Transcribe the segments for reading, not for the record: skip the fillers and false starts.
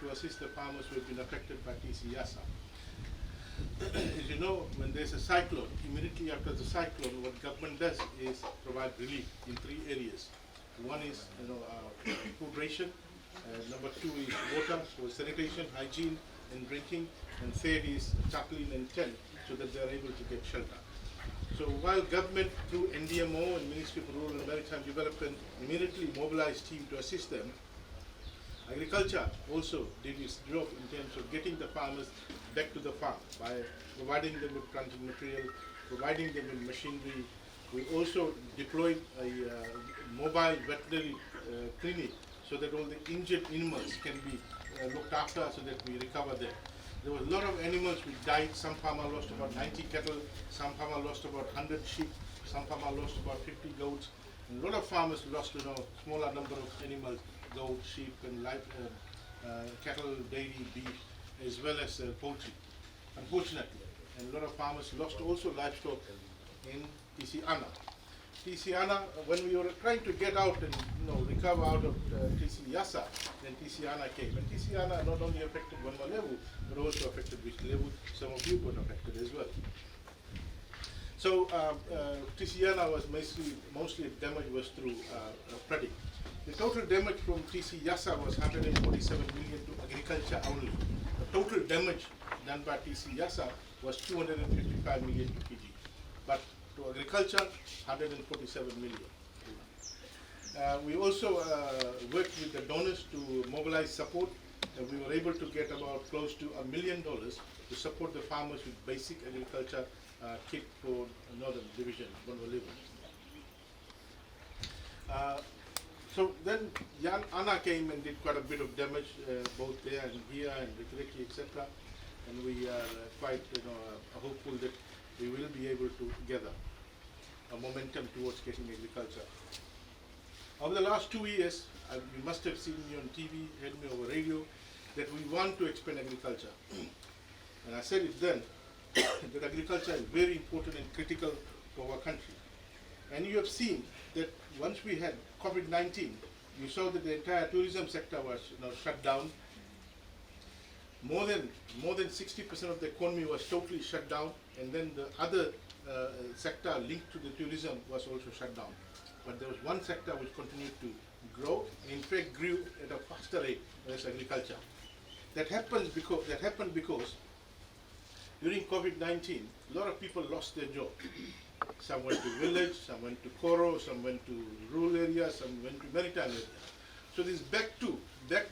to assist the farmers who have been affected by TC Yasa. As you know, when there's a cyclone, immediately after the cyclone, what government does is provide relief in 3 areas. One is, food ration. Number 2 is water, so sanitation, hygiene, and drinking. And third is tarpaulin and tent, so that they are able to get shelter. So while government through NDMO and Ministry of Rural and Maritime Development immediately mobilized team to assist them, agriculture also did its job in terms of getting the farmers back to the farm by providing them with planting material, providing them with machinery. We also deployed a mobile veterinary clinic so that all the injured animals can be looked after, so that we recover them. There was a lot of animals which died. Some farmer lost about 90 cattle, some farmer lost about 100 sheep, some farmer lost about 50 goats. And a lot of farmers lost smaller number of animals, goat, sheep, and cattle, dairy, beef, as well as poultry, unfortunately. And a lot of farmers lost also livestock in TC Ana. TC Ana, when we were trying to get out and recover out of TC Yasa, then TC Ana came. And TC Ana not only affected Levu, but also affected Levu. Some of you got affected as well. So TC Ana was mostly damage was through flooding. The total damage from TC Yasa was 147 million to agriculture only. The total damage done by TC Yasa was 255 million to PG. But to agriculture, 147 million. We also worked with the donors to mobilize support. We were able to get about close to $1 million to support the farmers with basic agriculture kit for Northern Division, Levu. So then Yan Ana came and did quite a bit of damage, both there and here and Rikiriki, etc. And we are quite hopeful that we will be able to gather a momentum towards getting agriculture. Over the last 2 years, you must have seen me on TV, heard me over radio, that we want to expand agriculture. And I said it then, that agriculture is very important and critical for our country. And you have seen that once we had COVID-19, you saw that the entire tourism sector was shut down. More than 60% of the economy was totally shut down, and then the other sector linked to the tourism was also shut down. But there was one sector which continued to grow, and in fact grew at a faster rate, as agriculture. That happened because during COVID-19, a lot of people lost their job. Some went to village, some went to Koro, some went to rural areas, some went to maritime areas. So this back to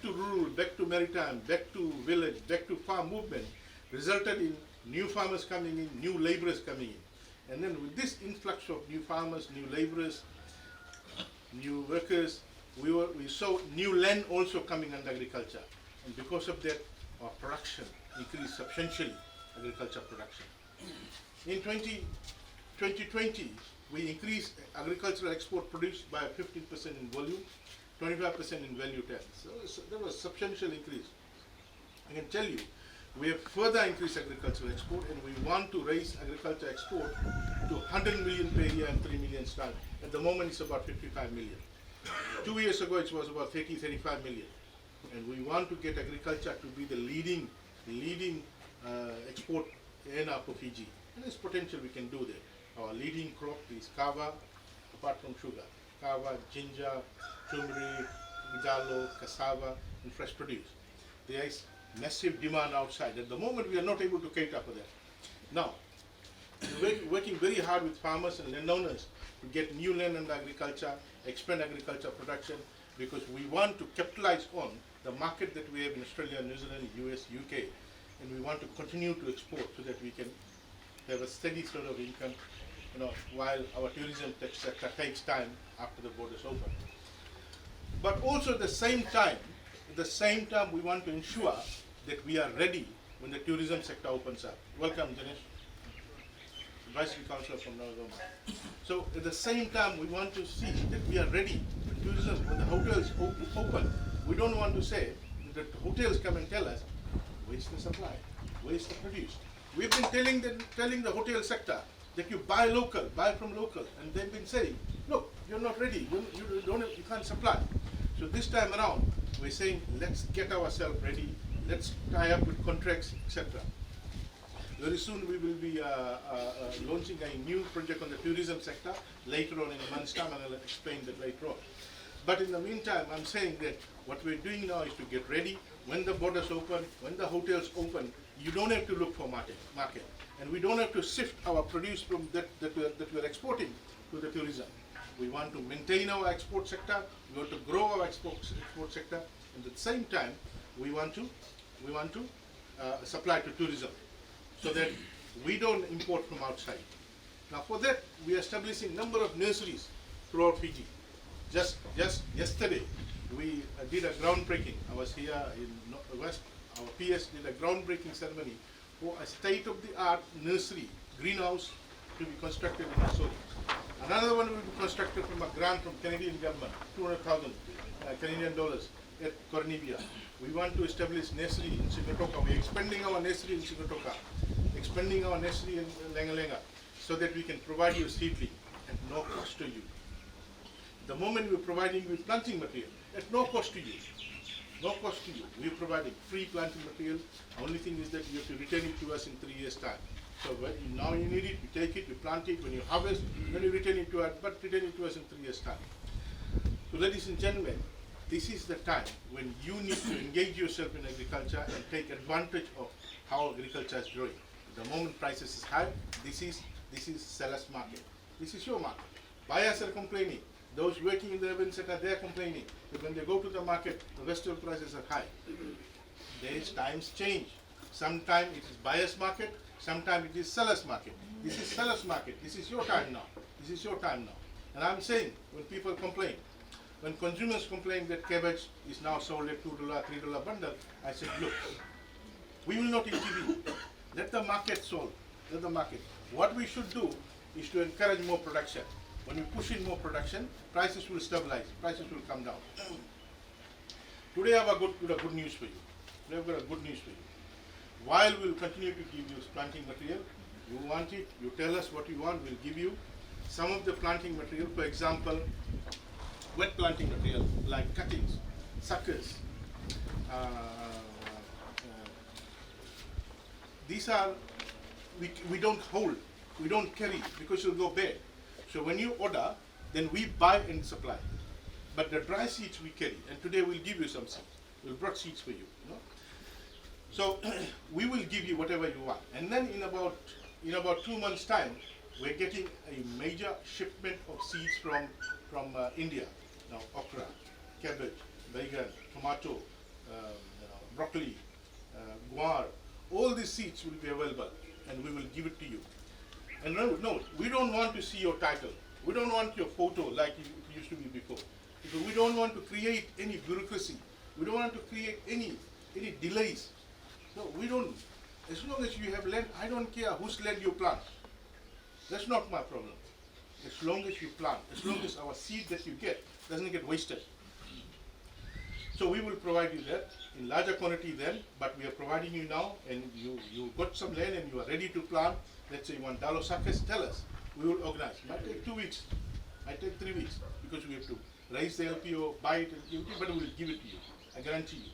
rural, back to maritime, back to village, back to farm movement resulted in new farmers coming in, new laborers coming in. And then with this influx of new farmers, new laborers, new workers, we saw new land also coming under agriculture. And because of that, our production increased substantially, agriculture production. In 2020, we increased agricultural export produced by 15% in volume, 25% in value terms. So there was a substantial increase. I can tell you, we have further increased agricultural export, and we want to raise agriculture export to 100 million per year and 3 million tons. At the moment, it's about 55 million. 2 years ago, it was about 35 million. And we want to get agriculture to be the leading export earner for Fiji. And there's potential we can do that. Our leading crop is kava, apart from sugar. Kava, ginger, turmeric, vidalo, cassava, and fresh produce. There is massive demand outside. At the moment, we are not able to cater for that. Now, we're working very hard with farmers and landowners to get new land under agriculture, expand agriculture production, because we want to capitalize on the market that we have in Australia, New Zealand, US, UK, and we want to continue to export so that we can have a steady sort of income, while our tourism sector takes time after the borders open. But also at the same time, we want to ensure that we are ready when the tourism sector opens up. Welcome, Dinesh, Advisory Councillor from Nawaicoba. So at the same time, we want to see that we are ready when tourism, when the hotels open. We don't want to say that the hotels come and tell us, where's the supply, where's the produce. We've been telling the hotel sector that you buy local, buy from local, and they've been saying, look, you're not ready, you can't supply. So this time around, we're saying, let's get ourselves ready let's tie up with contracts, etc. Very soon we will be launching a new project on the tourism sector later on in a month's time, and I'll explain that later on. But in the meantime, I'm saying that what we're doing now is to get ready. When the borders open, when the hotels open, you don't have to look for market. And we don't have to shift our produce from that we're exporting to the tourism. We want to maintain our export sector, we want to grow our export sector, and at the same time, we want to supply to tourism, so that we don't import from outside. Now for that, we are establishing a number of nurseries throughout Fiji. Just yesterday, we did a groundbreaking. I was here in West. Our PS did a groundbreaking ceremony for a state-of-the-art nursery, greenhouse, to be constructed in Asori. Another one will be constructed from a grant from Canadian government, 200,000 Canadian dollars at Cornivia. We want to establish nursery in Singatoka. We're expanding our nursery in Singatoka, expanding our nursery in Lenga, so that we can provide you seedling at no cost to you. The moment we're providing you with planting material, at no cost to you. No cost to you. We're providing free planting material. The only thing is that you have to return it to us in 3 years' time. So now you need it, you take it, you plant it. When you harvest, then you return it to us, but return it to us in 3 years' time. So ladies and gentlemen, this is the time when you need to engage yourself in agriculture and take advantage of how agriculture is growing. The moment prices is high, this is seller's market. This is your market. Buyers are complaining. Those working in the urban sector, they are complaining that when they go to the market, the vegetable prices are high. These times change. Sometimes it is buyer's market, sometimes it is seller's market. This is seller's market. This is your time now. This is your time now. And I'm saying, when people complain, when consumers complain that cabbage is now sold at $2, $3 bundle, I said, look, we will not intervene. Let the market solve. Let the market. What we should do is to encourage more production. When we push in more production, prices will stabilize, prices will come down. Today I have good news for you. Today I've got a good news for you. While we'll continue to give you planting material, you want it, you tell us what you want, we'll give you some of the planting material. For example, wet planting material like cuttings, suckers. These are, we don't hold, we don't carry because you'll go bad. So when you order, then we buy and supply. But the dry seeds we carry, and today we'll give you some seeds. We'll brought seeds for you. So we will give you whatever you want. And then in about 2 months' time, we're getting a major shipment of seeds from India. Now okra, cabbage, baigan, tomato, broccoli, guar. All these seeds will be available, and we will give it to you. And no, we don't want to see your title. We don't want your photo like it used to be before. Because we don't want to create any bureaucracy. We don't want to create any delays. No, we don't. As long as you have land, I don't care whose land you plant. That's not my problem. As long as you plant, as long as our seed that you get doesn't get wasted. So we will provide you that in larger quantity then, but we are providing you now, and you got some land and you are ready to plant. Let's say you want dalo suckers, tell us. We will organize. It might take 2 weeks, might take 3 weeks, because we have to raise the LPO, buy it, and give it, but we will give it to you. I guarantee you.